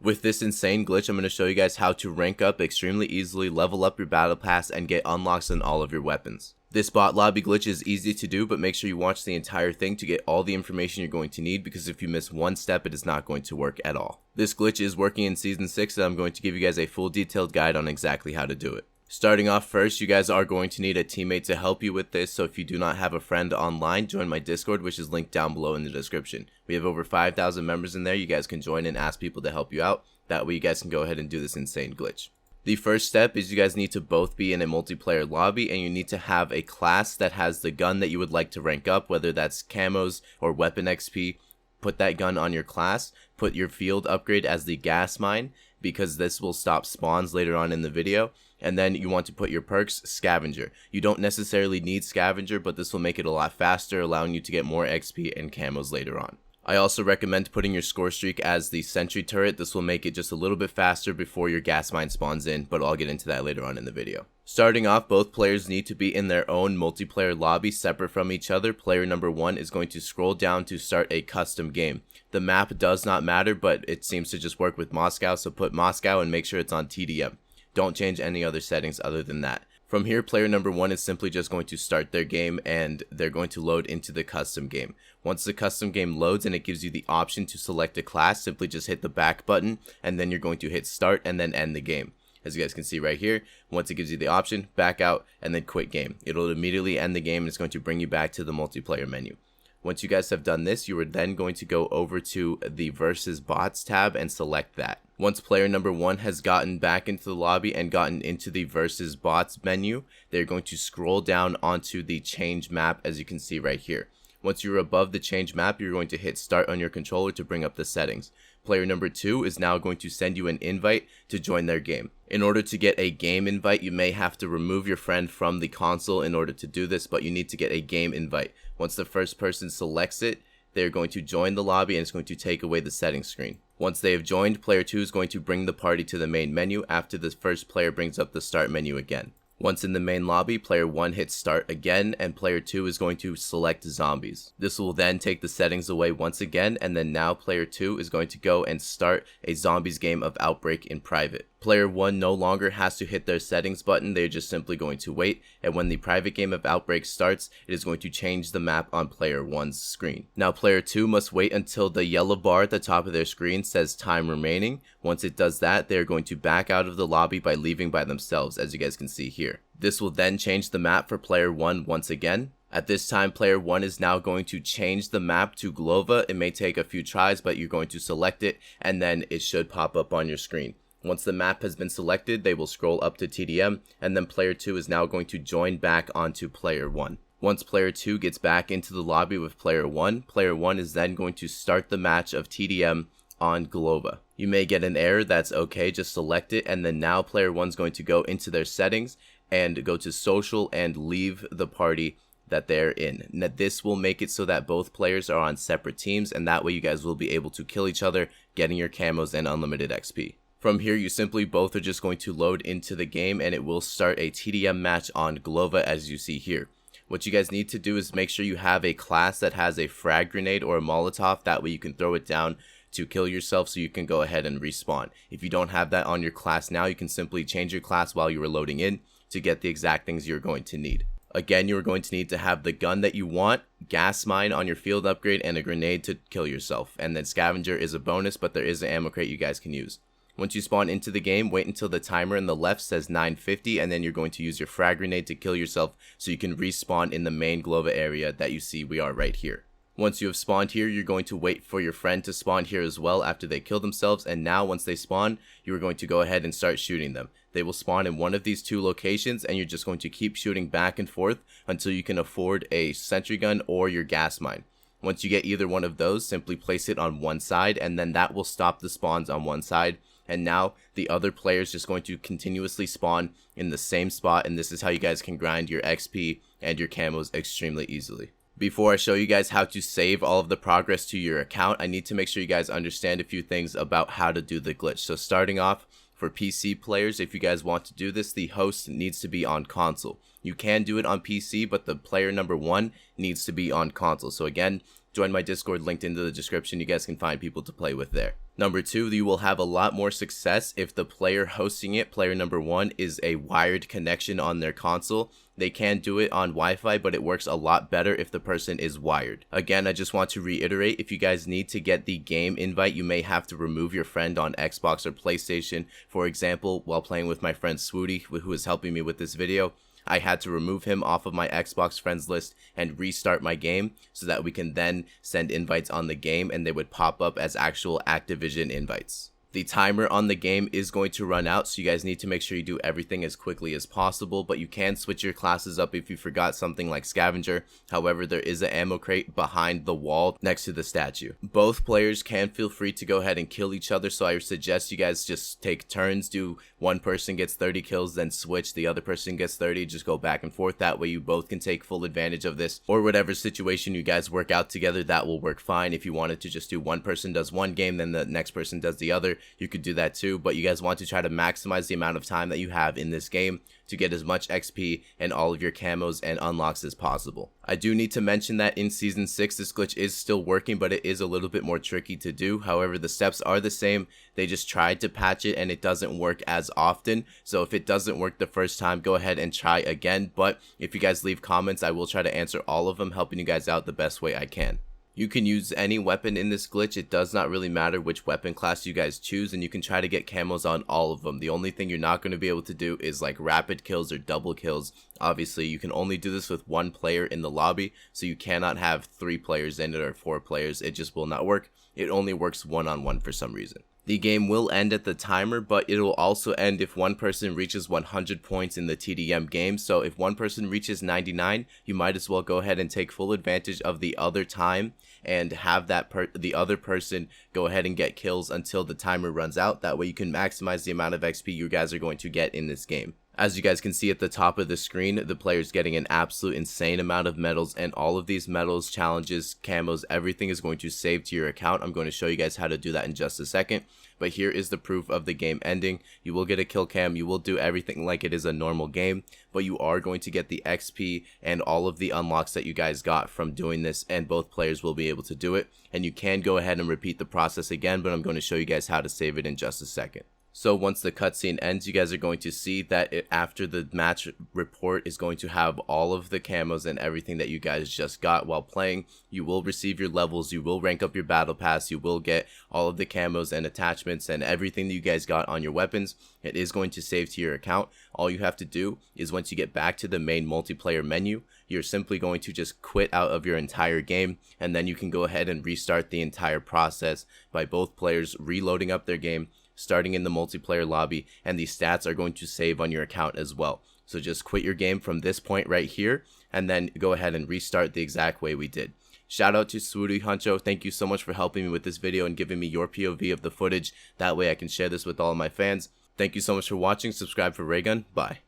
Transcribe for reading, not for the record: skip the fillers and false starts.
With this insane glitch, I'm going to show you guys how to rank up extremely easily, level up your battle pass, and get unlocks on all of your weapons. This bot lobby glitch is easy to do, but make sure you watch the entire thing to get all the information you're going to need, because if you miss one step, it is not going to work at all. This glitch is working in Season 6, and I'm going to give you guys a full detailed guide on exactly how to do it. Starting off first, you guys are going to need a teammate to help you with this, so if you do not have a friend online, join my Discord, which is linked down below in the description. We have over 5,000 members in there. You guys can join and ask people to help you out. That way you guys can go ahead and do this insane glitch. The first step is you guys need to both be in a multiplayer lobby, and you need to have a class that has the gun that you would like to rank up, whether that's camos or weapon XP. Put that gun on your class. Put your field upgrade as the gas mine, because this will stop spawns later on in the video. And then you want to put your perks scavenger. You don't necessarily need scavenger, but this will make it a lot faster, allowing you to get more XP and camos later on. I also recommend putting your score streak as the sentry turret. This will make it just a little bit faster before your gas mine spawns in, but I'll get into that later on in the video. Starting off, both players need to be in their own multiplayer lobby separate from each other. Player number 1 is going to scroll down to start a custom game. The map does not matter, but it seems to just work with Moscow, so put Moscow and make sure it's on TDM. Don't change any other settings other than that. From here, player number 1 is simply just going to start their game, and they're going to load into the custom game. Once the custom game loads and it gives you the option to select a class, simply just hit the back button, and then you're going to hit start and then end the game. As you guys can see right here, once it gives you the option, back out and then quit game. It'll immediately end the game and it's going to bring you back to the multiplayer menu. Once you guys have done this, you are then going to go over to the versus bots tab and select that. Once player number 1 has gotten back into the lobby and gotten into the versus bots menu, they're going to scroll down onto the change map, as you can see right here. Once you're above the change map, you're going to hit start on your controller to bring up the settings. Player number 2 is now going to send you an invite to join their game. In order to get a game invite, you may have to remove your friend from the console in order to do this, but you need to get a game invite. Once the first person selects it, they're going to join the lobby and it's going to take away the settings screen. Once they have joined, player 2 is going to bring the party to the main menu after the first player brings up the start menu again. Once in the main lobby, player 1 hits start again, and player 2 is going to select zombies. This will then take the settings away once again, and then now player 2 is going to go and start a zombies game of Outbreak in private. Player 1 no longer has to hit their settings button, they're just simply going to wait, and when the private game of Outbreak starts, it is going to change the map on player 1's screen. Now player 2 must wait until the yellow bar at the top of their screen says time remaining. Once it does that, they're going to back out of the lobby by leaving by themselves, as you guys can see here. This will then change the map for player 1 once again. At this time, player 1 is now going to change the map to Glova. It may take a few tries, but you're going to select it, and then it should pop up on your screen. Once the map has been selected, they will scroll up to TDM, and then player 2 is now going to join back onto player 1. Once player 2 gets back into the lobby with player 1 is then going to start the match of TDM on Glova. You may get an error, that's okay, just select it, and then now player 1 is going to go into their settings and go to social and leave the party that they're in. Now this will make it so that both players are on separate teams, and that way you guys will be able to kill each other, getting your camos and unlimited XP. From here, you simply both are just going to load into the game, and it will start a TDM match on Glova, as you see here. What you guys need to do is make sure you have a class that has a frag grenade or a Molotov. That way you can throw it down to kill yourself, so you can go ahead and respawn. If you don't have that on your class now, you can simply change your class while you are loading in to get the exact things you're going to need. Again, you're going to need to have the gun that you want, gas mine on your field upgrade, and a grenade to kill yourself. And then scavenger is a bonus, but there is an ammo crate you guys can use. Once you spawn into the game, wait until the timer on the left says 950, and then you're going to use your frag grenade to kill yourself so you can respawn in the main Glova area that you see we are right here. Once you have spawned here, you're going to wait for your friend to spawn here as well after they kill themselves, and now once they spawn, you are going to go ahead and start shooting them. They will spawn in one of these two locations, and you're just going to keep shooting back and forth until you can afford a sentry gun or your gas mine. Once you get either one of those, simply place it on one side, and then that will stop the spawns on one side. And now the other player is just going to continuously spawn in the same spot, and this is how you guys can grind your XP and your camos extremely easily. Before I show you guys how to save all of the progress to your account, I need to make sure you guys understand a few things about how to do the glitch. So starting off, for PC players, if you guys want to do this, the host needs to be on console. You can do it on PC, but the player number 1 needs to be on console. So again, join my Discord linked into the description. You guys can find people to play with there. Number 2, you will have a lot more success if the player hosting it, player number 1, is a wired connection on their console. They can do it on Wi-Fi, but it works a lot better if the person is wired. Again, I just want to reiterate, if you guys need to get the game invite, you may have to remove your friend on Xbox or PlayStation. For example, while playing with my friend Swooty, who is helping me with this video, I had to remove him off of my Xbox friends list and restart my game so that we can then send invites on the game and they would pop up as actual Activision invites. The timer on the game is going to run out, so you guys need to make sure you do everything as quickly as possible, but you can switch your classes up if you forgot something like Scavenger. However, there is an ammo crate behind the wall next to the statue. Both players can feel free to go ahead and kill each other, so I suggest you guys just take turns, do one person gets 30 kills, then switch, the other person gets 30, just go back and forth. That way you both can take full advantage of this, or whatever situation you guys work out together, that will work fine. If you wanted to just do one person does one game, then the next person does the other, you could do that too, but you guys want to try to maximize the amount of time that you have in this game to get as much XP and all of your camos and unlocks as possible. I do need to mention that in Season 6, this glitch is still working, but it is a little bit more tricky to do. However, the steps are the same. They just tried to patch it and it doesn't work as often. So if it doesn't work the first time, go ahead and try again. But if you guys leave comments, I will try to answer all of them, helping you guys out the best way I can. You can use any weapon in this glitch. It does not really matter which weapon class you guys choose, and you can try to get camos on all of them. The only thing you're not going to be able to do is like rapid kills or double kills. Obviously, you can only do this with one player in the lobby, so you cannot have 3 players in it or 4 players. It just will not work. It only works one-on-one for some reason. The game will end at the timer, but it will also end if one person reaches 100 points in the TDM game. So if one person reaches 99, you might as well go ahead and take full advantage of the other time and have the other person go ahead and get kills until the timer runs out. That way you can maximize the amount of XP you guys are going to get in this game. As you guys can see at the top of the screen, the player's getting an absolute insane amount of medals, and all of these medals, challenges, camos, everything is going to save to your account. I'm going to show you guys how to do that in just a second, but here is the proof of the game ending. You will get a kill cam, you will do everything like it is a normal game, but you are going to get the XP and all of the unlocks that you guys got from doing this, and both players will be able to do it. And you can go ahead and repeat the process again, but I'm going to show you guys how to save it in just a second. So once the cutscene ends, you guys are going to see that after the match report is going to have all of the camos and everything that you guys just got while playing. You will receive your levels, you will rank up your battle pass, you will get all of the camos and attachments and everything that you guys got on your weapons. It is going to save to your account. All you have to do is once you get back to the main multiplayer menu, you're simply going to just quit out of your entire game, and then you can go ahead and restart the entire process by both players reloading up their game, starting in the multiplayer lobby, and the stats are going to save on your account as well. So just quit your game from this point right here, and then go ahead and restart the exact way we did. Shout out to Swooty, Honcho. Thank you so much for helping me with this video and giving me your POV of the footage. That way I can share this with all of my fans. Thank you so much for watching. Subscribe for Raygun. Bye.